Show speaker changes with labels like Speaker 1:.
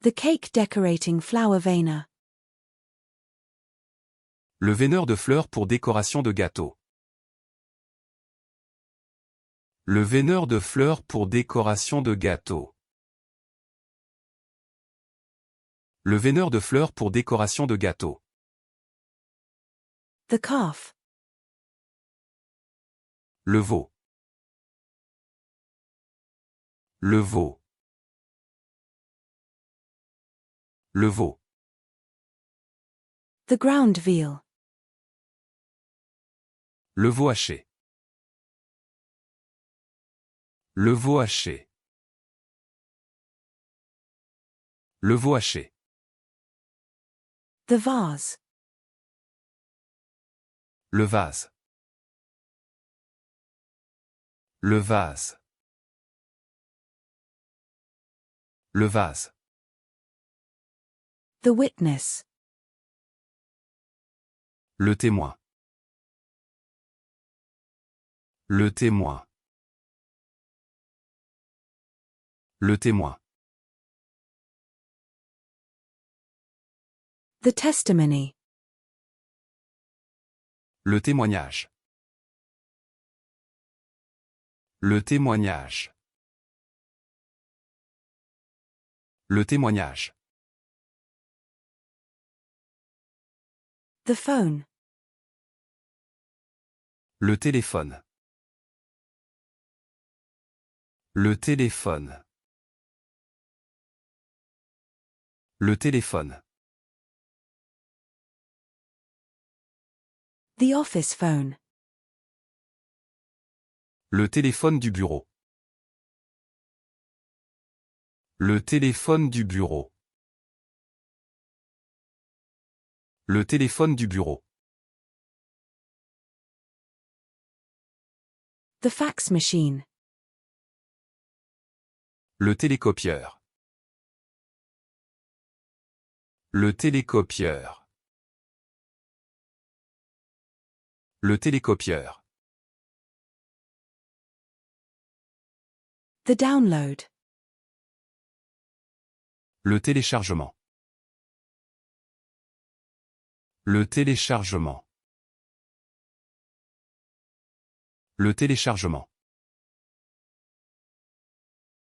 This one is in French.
Speaker 1: The cake decorating flower vaner.
Speaker 2: Le veineur de fleurs pour décoration de gâteau. Le veineur de fleurs pour décoration de gâteau. Le veineur de fleurs pour décoration de gâteau.
Speaker 1: The calf.
Speaker 2: Le veau. Le veau. Le veau.
Speaker 1: The ground veal.
Speaker 2: Le veau haché. Le veau haché. Le veau haché.
Speaker 1: The vase.
Speaker 2: Le vase. Le vase. Le vase.
Speaker 1: The witness.
Speaker 2: Le témoin. Le témoin. Le témoin.
Speaker 1: The testimony.
Speaker 2: Le témoignage. Le témoignage. Le témoignage.
Speaker 1: The phone.
Speaker 2: Le téléphone. Le téléphone. Le téléphone.
Speaker 1: The office phone.
Speaker 2: Le téléphone du bureau. Le téléphone du bureau. Le téléphone du bureau.
Speaker 1: The fax machine.
Speaker 2: Le télécopieur. Le télécopieur. Le télécopieur.
Speaker 1: The download.
Speaker 2: Le téléchargement. Le téléchargement. Le téléchargement.